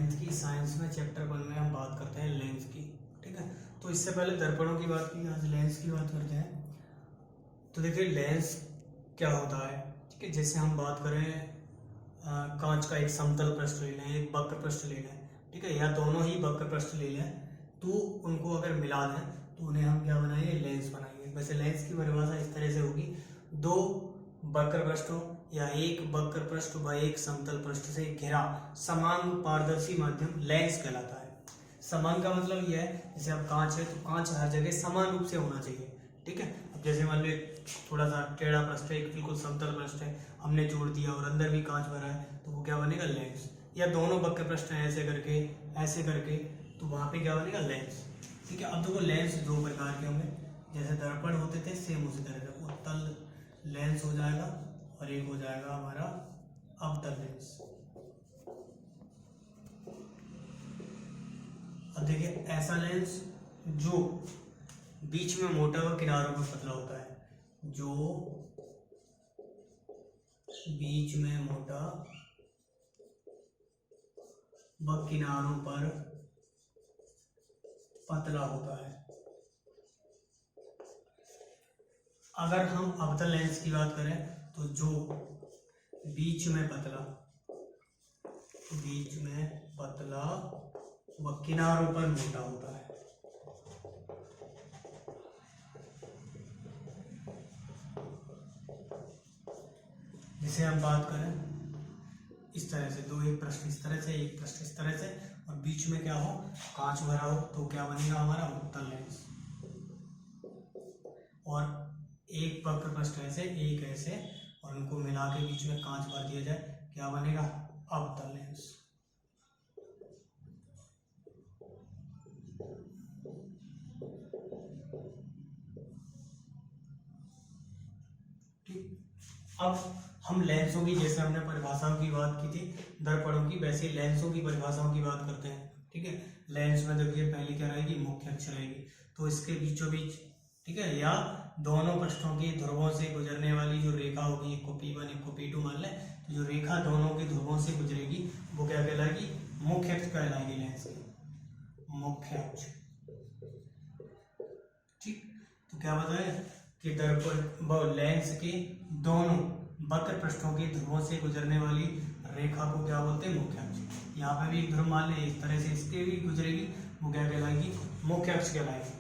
10th की science में chapter 1 में हम बात करते हैं लेंस की। ठीक है, तो इससे पहले दर्पणों की बात की, आज लेंस की बात करते हैं। तो देखिए लेंस क्या होता है। ठीक है, जैसे हम बात करें कांच का एक समतल पृष्ठ ले लें, एक वक्र पृष्ठ ले लें, ठीक है, या दोनों ही वक्र पृष्ठ ले लें, तो उनको अगर मिला दें तो उन्हें हम क्या बनाएंगे, लेंस बनाएंगे। वैसे लेंस की परिभाषा इस तरह से होगी, दो वक्र पृष्ठों या एक वक्र पृष्ठ व एक समतल पृष्ठ से घिरा समान पारदर्शी माध्यम लेंस कहलाता है। समान का मतलब यह है, जैसे अब कांच है तो कांच हर जगह समान रूप से होना चाहिए। ठीक है, अब जैसे मान लो थोड़ा सा टेढ़ा पृष्ठ है, एक बिल्कुल समतल पृष्ठ है, हमने जोड़ दिया और अंदर भी कांच भरा है, तो वो क्या बनेगा, लेंस। या दोनों वक्र पृष्ठ हैं ऐसे करके, तो वहां पे क्या बनेगा, लेंस। ठीक है, अब देखो लेंस दो प्रकार के होंगे, जैसे दर्पण होते थे सेम उसी तरह से उत्तल लेंस हो जाएगा और एक हो जाएगा हमारा अवतल लेंस। अब देखिए ऐसा लेंस जो बीच में मोटा व किनारों पर पतला होता है, जो बीच में मोटा व किनारों पर पतला होता है। अगर हम अवतल लेंस की बात करें तो जो बीच में पतला व किनारों पर मोटा होता है। जिसे हम बात करें इस तरह से, दो एक पृष्ठ इस तरह से, एक पृष्ठ इस तरह से, और बीच में क्या हो, कांच भरा हो, तो क्या बनेगा हमारा उत्तल लेंस। और एक वक्र पृष्ठ ऐसे, एक ऐसे, और उनको मिला के बीच में कांच भर दिया जाए, क्या बनेगा, अवतल लेंस। ठीक, अब हम लेंसों की, जैसे हमने परिभाषाओं की बात की थी दर्पणों की, वैसे ही लेंसों की परिभाषाओं की बात करते हैं। ठीक है, लेंस में देखिए पहले क्या रहेगी, मुख्य अक्ष रहेगी, तो इसके बीचों बीच, ठीक है, या दोनों पृष्ठों के ध्रुवों से गुजरने वाली जो रेखा होगी, एक को P1 एक को P2 मान लें, तो जो रेखा दोनों के ध्रुवों से गुजरेगी वो क्या कहलाएगी, मुख्य अक्ष कहलाएगी लेंस की, मुख्य अक्ष। ठीक, तो क्या बताया कि दर्पण व लेंस के दोनों वक्र पृष्ठों के ध्रुवों से गुजरने वाली रेखा को क्या बोलते हैं, मुख्य अक्ष। यहाँ पे भी एक ध्रुव मान लें, इस तरह से इसके भी गुजरेगी, वो क्या कहलाएगी, मुख्य अक्ष कहलाएगी।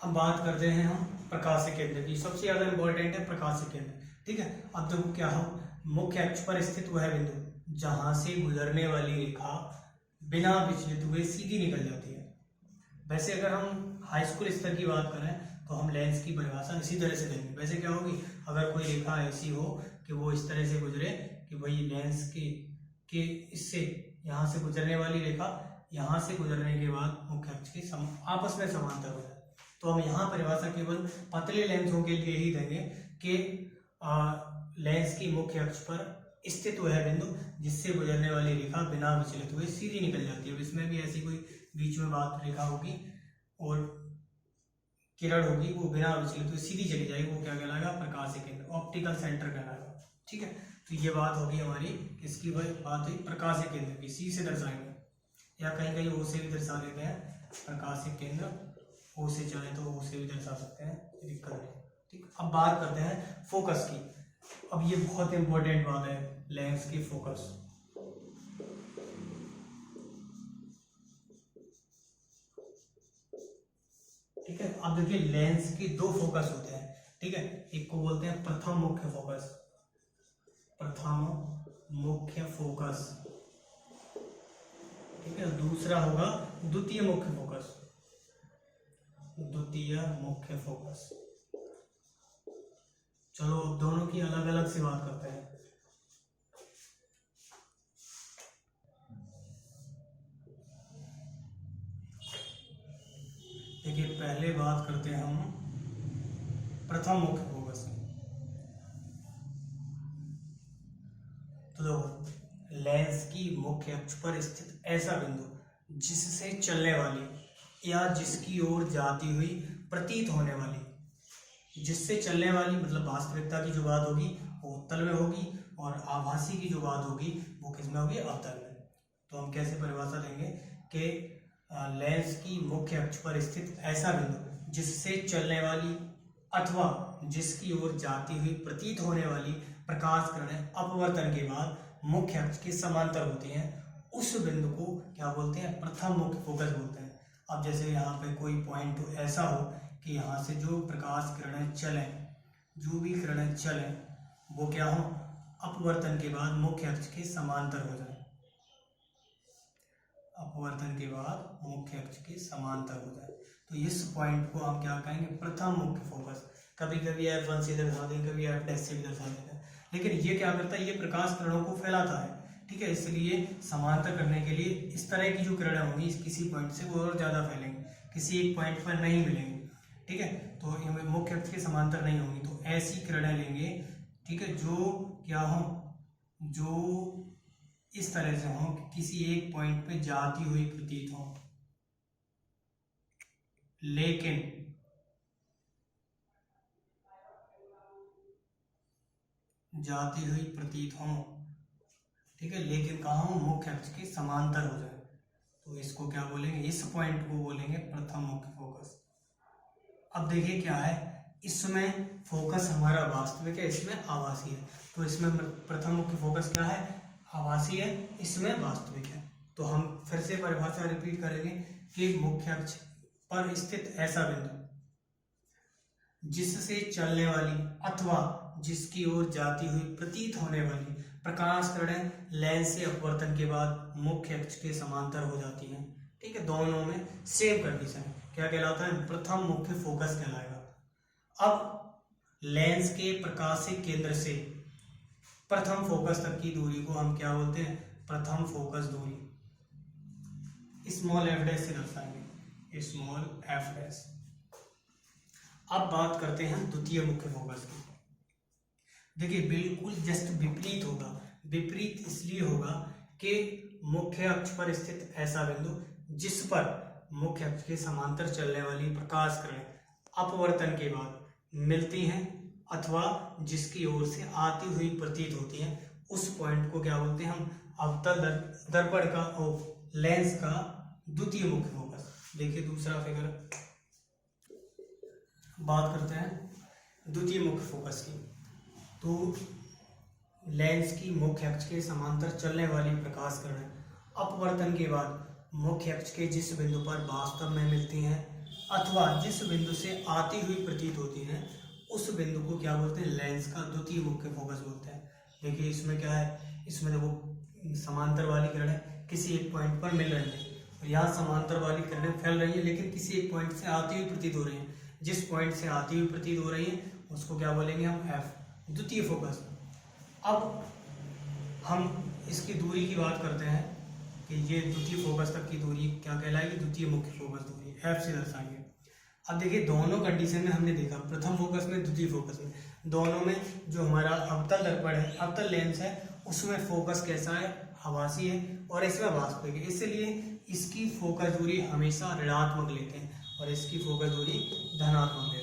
अब बात करते हैं हम प्रकाश केंद्र की। सबसे ज्यादा इंपॉर्टेंट है प्रकाश केंद्र। ठीक है, अब देखो क्या हो, मुख्य अक्ष पर स्थित वह बिंदु जहां से गुजरने वाली रेखा बिना विचलित हुए सीधी निकल जाती है। वैसे अगर हम हाई स्कूल स्तर की बात करें तो हम लेंस की परिभाषा इसी तरह से देंगे। वैसे क्या होगी, अगर कोई रेखा ऐसी हो कि वो इस तरह से गुजरे कि भाई लेंस के इससे यहाँ से गुजरने वाली रेखा यहाँ से गुजरने के बाद मुख्य अक्ष की आपस में समांतर हो जाए, तो हम यहाँ परिभाषा केवल पतले लेंसों के लिए ही देंगे कि लेंस की मुख्य अक्ष पर स्थित वह बिंदु जिससे गुजरने वाली रेखा बिना विचलित हुए सीधी निकल जाती है। इसमें भी ऐसी कोई बीच में बात रेखा होगी और किरण होगी, वो बिना विचलित हुए सीधी चली जाएगी, वो क्या कहलाएगा, प्रकाश केंद्र, ऑप्टिकल सेंटर कहलाएगा। ठीक है, तो ये बात होगी हमारी, किसकी बात हुई, प्रकाश केंद्र की। सी से दर्शाएंगे या कहीं कहीं ओ से भी दर्शा देते हैं, प्रकाश केंद्र ओ से चाहे तो ओ से भी दर्शा सकते हैं, दिक्कत नहीं। ठीक, अब बात करते हैं फोकस की। अब ये बहुत इंपॉर्टेंट बात है, लेंस की फोकस। ठीक है, अब देखिए लेंस की दो फोकस होते हैं। ठीक है, एक को बोलते हैं प्रथम मुख्य फोकस, प्रथम मुख्य फोकस। ठीक है, दूसरा होगा द्वितीय मुख्य फोकस, द्वितीय मुख्य फोकस। चलो अब दोनों की अलग अलग से बात करते हैं। देखिए पहले बात करते हैं हम प्रथम मुख्य फोकस की। तो देखो लेंस की मुख्य अक्ष पर स्थित ऐसा बिंदु जिससे चलने वाली या जिसकी ओर जाती हुई प्रतीत होने वाली, जिससे चलने वाली मतलब वास्तविकता की जो बात होगी वो उत्तल में होगी, और आभासी की जो बात होगी वो किसमें होगी, अवतल में। तो हम कैसे परिभाषा देंगे कि लेंस की मुख्य अक्ष पर स्थित ऐसा बिंदु जिससे चलने वाली अथवा जिसकी ओर जाती हुई प्रतीत होने वाली प्रकाश किरणें अपवर्तन के बाद मुख्य अक्ष के समांतर होती हैं, उस बिंदु को क्या बोलते हैं, प्रथम मुख्य फोकस बोलते हैं। अब जैसे यहाँ पे कोई पॉइंट ऐसा हो कि यहाँ से जो प्रकाश किरणें चलें, जो भी किरणें चलें वो क्या हो, अपवर्तन के बाद मुख्य अक्ष के समांतर हो जाए, अपवर्तन के बाद मुख्य अक्ष के समांतर हो जाए। तो इस पॉइंट को हम क्या कहेंगे, प्रथम मुख्य फोकस। कभी कभी F1 से दर्शा देंगे, कभी F' से भी दर्शा देंगे, लेकिन ये क्या करता है, ये प्रकाश किरणों को फैलाता है, ठीक है। इसलिए समांतर करने के लिए इस तरह की जो किरणें होंगी किसी पॉइंट से वो और ज़्यादा फैलेंगी, किसी एक पॉइंट पर नहीं मिलेंगी, ठीक है। तो इनमें मुख्य अक्ष के समांतर नहीं होंगी, तो ऐसी किरणें लेंगे, ठीक है, जो क्या हो, जो इस तरह से हो कि किसी एक पॉइंट पे जाती हुई प्रतीत हो, लेकिन जाती हुई प्रतीत हो, ठीक है, लेकिन कहाँ हो, मुख्य अक्ष के समांतर हो जाए। तो इसको क्या बोलेंगे, इस पॉइंट को बोलेंगे प्रथम मुख्य फोकस। अब देखिए क्या है, इसमें फोकस हमारा वास्तविक है, इसमें आभासी है। तो इसमें प्रथम मुख्य फोकस क्या है, आभासी है, इसमें वास्तविक है। तो हम फिर से परिभाषा रिपीट करेंगे कि मुख्य अक्ष पर स्थित ऐसा बिंदु जिससे चलने वाली अथवा जिसकी ओर जाती हुई प्रतीत होने वाली प्रकाश किरणें लेंस से अपवर्तन के बाद मुख्य अक्ष के समांतर हो जाती हैं, ठीक है। दोनों में सेम कंडीशन क्या कहलाता है, प्रथम मुख्य फोकस कहलाएगा। अब लेंस के प्रकाशिक केंद्र से प्रथम फोकस तक की दूरी को हम क्या बोलते हैं, प्रथम फोकस दूरी, स्मॉल f' से दर्शाएंगे, स्मॉल f'। अब बात करते हैं द्वितीय मुख्य फोकस की। देखिए बिल्कुल जस्ट विपरीत होगा, विपरीत इसलिए होगा कि मुख्य अक्ष पर स्थित ऐसा बिंदु जिस पर मुख्य अक्ष के समांतर चलने वाली प्रकाश किरणें अपवर्तन के बाद मिलती हैं अथवा जिसकी ओर से आती हुई प्रतीत होती हैं, उस पॉइंट को क्या बोलते हैं हम, अवतल दर्पण का और लेंस का द्वितीय मुख्य फोकस। देखिए दूसरा फिगर, बात करते हैं द्वितीय मुख्य फोकस की। तो लेंस की मुख्य अक्ष के समांतर चलने वाली प्रकाश किरणें अपवर्तन के बाद मुख्य अक्ष के जिस बिंदु पर वास्तव में मिलती हैं अथवा जिस बिंदु से आती हुई प्रतीत होती हैं, उस बिंदु को क्या बोलते हैं, लेंस का द्वितीय मुख्य फोकस बोलते हैं। देखिए इसमें क्या है, इसमें देखो समांतर वाली किरणें किसी एक पॉइंट पर मिल रही हैं और यहाँ समांतर वाली किरणें फैल रही हैं, लेकिन किसी एक पॉइंट से आती हुई प्रतीत हो रही हैं। जिस पॉइंट से आती हुई प्रतीत हो रही है उसको क्या बोलेंगे हम, F, द्वितीय फोकस। अब हम इसकी दूरी की बात करते हैं कि ये द्वितीय फोकस तक की दूरी क्या कहलाएगी, द्वितीय मुख्य फोकस दूरी, F से दर्शाएंगे। अब देखिए दोनों कंडीशन में हमने देखा, प्रथम फोकस में, द्वितीय फोकस में, दोनों में जो हमारा अवतल दर्पण है, अवतल लेंस है, उसमें फोकस कैसा है, आभासी है और इसमें वास्तविक है। इसलिए इसकी फोकस दूरी हमेशा ऋणात्मक लेते हैं और इसकी फोकस दूरी धनात्मक लेते हैं।